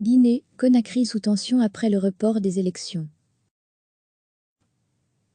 Guinée, Conakry sous tension après le report des élections.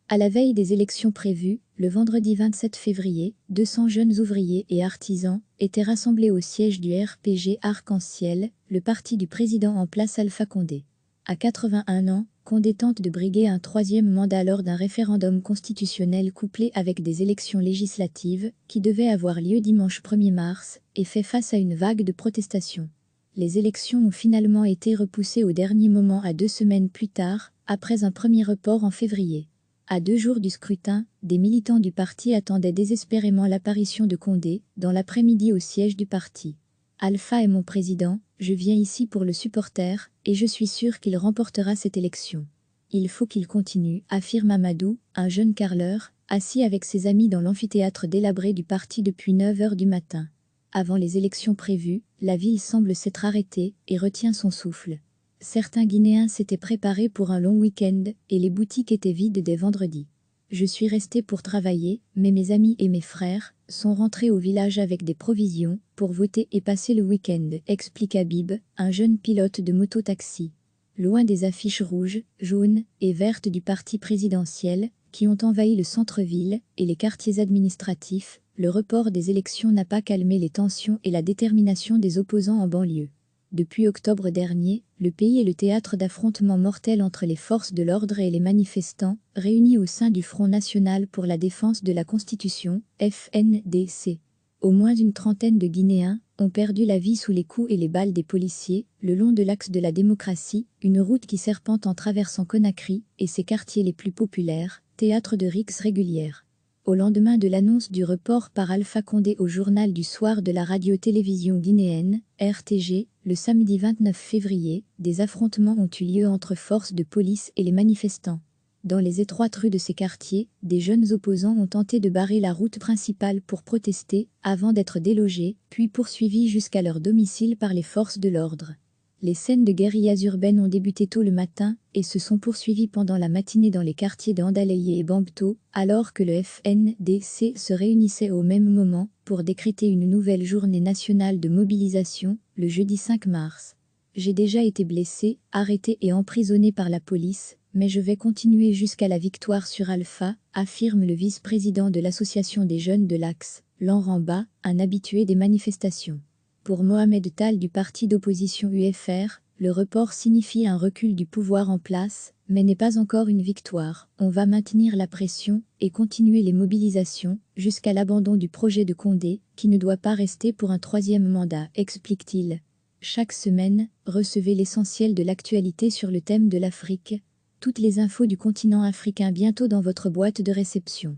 À la veille des élections prévues, le vendredi 27 février, 200 jeunes ouvriers et artisans étaient rassemblés au siège du RPG Arc-en-Ciel, le parti du président en place Alpha Condé. À 81 ans, Condé tente de briguer un troisième mandat lors d'un référendum constitutionnel couplé avec des élections législatives qui devaient avoir lieu dimanche 1er mars et fait face à une vague de protestations. Les élections ont finalement été repoussées au dernier moment à 2 semaines plus tard, après un premier report en février. À 2 jours du scrutin, des militants du parti attendaient désespérément l'apparition de Condé, dans l'après-midi au siège du parti. Alpha est mon président, je viens ici pour le supporter, et je suis sûr qu'il remportera cette élection. Il faut qu'il continue, affirme Amadou, un jeune carreleur, assis avec ses amis dans l'amphithéâtre délabré du parti depuis 9 heures du matin. Avant les élections prévues, la ville semble s'être arrêtée et retient son souffle. Certains Guinéens s'étaient préparés pour un long week-end et les boutiques étaient vides dès vendredi. Je suis resté pour travailler, mais mes amis et mes frères sont rentrés au village avec des provisions pour voter et passer le week-end, explique Habib, un jeune pilote de moto-taxi. Loin des affiches rouges, jaunes et vertes du parti présidentiel qui ont envahi le centre-ville et les quartiers administratifs, le report des élections n'a pas calmé les tensions et la détermination des opposants en banlieue. Depuis octobre dernier, le pays est le théâtre d'affrontements mortels entre les forces de l'ordre et les manifestants, réunis au sein du Front national pour la défense de la Constitution, FNDC. Au moins une trentaine de Guinéens ont perdu la vie sous les coups et les balles des policiers, le long de l'axe de la démocratie, une route qui serpente en traversant Conakry et ses quartiers les plus populaires, théâtre de rixes régulières. Au lendemain de l'annonce du report par Alpha Condé au journal du soir de la radio-télévision guinéenne, RTG, le samedi 29 février, des affrontements ont eu lieu entre forces de police et les manifestants. Dans les étroites rues de ces quartiers, des jeunes opposants ont tenté de barrer la route principale pour protester, avant d'être délogés, puis poursuivis jusqu'à leur domicile par les forces de l'ordre. Les scènes de guérillas urbaines ont débuté tôt le matin et se sont poursuivies pendant la matinée dans les quartiers d'Andalaye et Bambto, alors que le FNDC se réunissait au même moment pour décréter une nouvelle journée nationale de mobilisation, le jeudi 5 mars. J'ai déjà été blessé, arrêté et emprisonné par la police, mais je vais continuer jusqu'à la victoire sur Alpha, affirme le vice-président de l'association des jeunes de l'Axe, Laurent, un habitué des manifestations. Pour Mohamed Tal du parti d'opposition UFR, le report signifie un recul du pouvoir en place, mais n'est pas encore une victoire. On va maintenir la pression et continuer les mobilisations jusqu'à l'abandon du projet de Condé, qui ne doit pas rester pour un troisième mandat, explique-t-il. Chaque semaine, recevez l'essentiel de l'actualité sur le thème de l'Afrique. Toutes les infos du continent africain bientôt dans votre boîte de réception.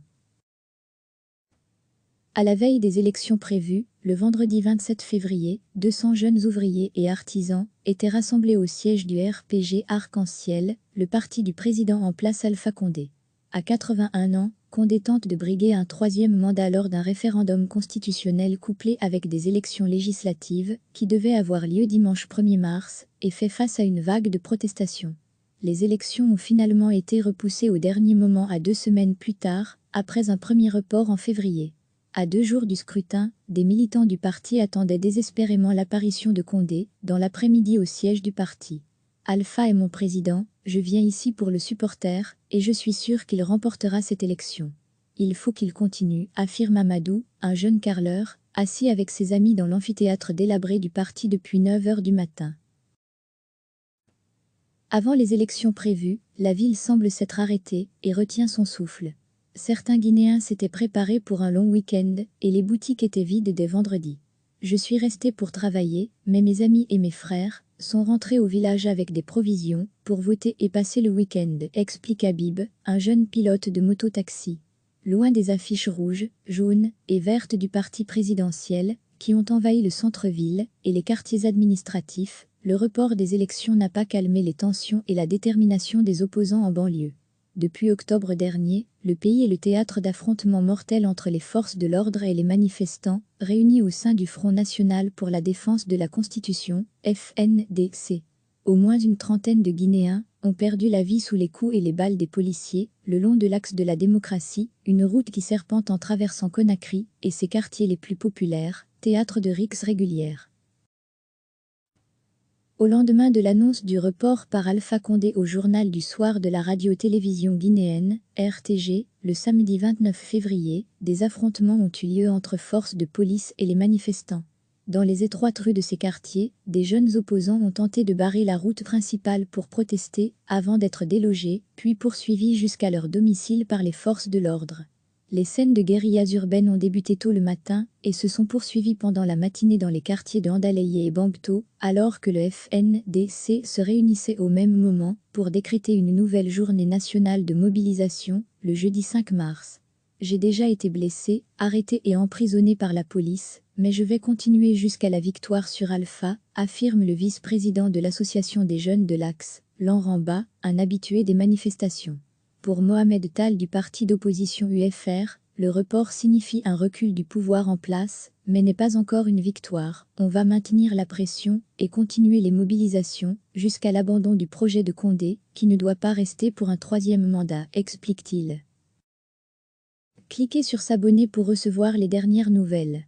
À la veille des élections prévues, le vendredi 27 février, 200 jeunes ouvriers et artisans étaient rassemblés au siège du RPG Arc-en-Ciel, le parti du président en place Alpha Condé. À 81 ans, Condé tente de briguer un troisième mandat lors d'un référendum constitutionnel couplé avec des élections législatives qui devaient avoir lieu dimanche 1er mars et fait face à une vague de protestations. Les élections ont finalement été repoussées au dernier moment à 2 semaines plus tard, après un premier report en février. À 2 jours du scrutin, des militants du parti attendaient désespérément l'apparition de Condé, dans l'après-midi au siège du parti. Alpha est mon président, je viens ici pour le supporter, et je suis sûr qu'il remportera cette élection. Il faut qu'il continue, affirme Amadou, un jeune carreleur, assis avec ses amis dans l'amphithéâtre délabré du parti depuis 9 heures du matin. Avant les élections prévues, la ville semble s'être arrêtée et retient son souffle. Certains Guinéens s'étaient préparés pour un long week-end et les boutiques étaient vides dès vendredi. Je suis resté pour travailler, mais mes amis et mes frères sont rentrés au village avec des provisions pour voter et passer le week-end, explique Habib, un jeune pilote de moto-taxi. Loin des affiches rouges, jaunes et vertes du parti présidentiel qui ont envahi le centre-ville et les quartiers administratifs, le report des élections n'a pas calmé les tensions et la détermination des opposants en banlieue. Depuis octobre dernier, le pays est le théâtre d'affrontements mortels entre les forces de l'ordre et les manifestants, réunis au sein du Front national pour la défense de la Constitution, FNDC. Au moins une trentaine de Guinéens ont perdu la vie sous les coups et les balles des policiers, le long de l'axe de la démocratie, une route qui serpente en traversant Conakry et ses quartiers les plus populaires, théâtre de rixes régulières. Au lendemain de l'annonce du report par Alpha Condé au journal du soir de la radio-télévision guinéenne, RTG, le samedi 29 février, des affrontements ont eu lieu entre forces de police et les manifestants. Dans les étroites rues de ces quartiers, des jeunes opposants ont tenté de barrer la route principale pour protester, avant d'être délogés, puis poursuivis jusqu'à leur domicile par les forces de l'ordre. Les scènes de guérillas urbaines ont débuté tôt le matin et se sont poursuivies pendant la matinée dans les quartiers de Andalaye et Bangto, alors que le FNDC se réunissait au même moment pour décréter une nouvelle journée nationale de mobilisation, le jeudi 5 mars. J'ai déjà été blessé, arrêté et emprisonné par la police, mais je vais continuer jusqu'à la victoire sur Alpha, affirme le vice-président de l'association des jeunes de l'Axe, Laurent, un habitué des manifestations. Pour Mohamed Tal du parti d'opposition UFR, le report signifie un recul du pouvoir en place, mais n'est pas encore une victoire. On va maintenir la pression et continuer les mobilisations jusqu'à l'abandon du projet de Condé, qui ne doit pas rester pour un troisième mandat, explique-t-il. Cliquez sur s'abonner pour recevoir les dernières nouvelles.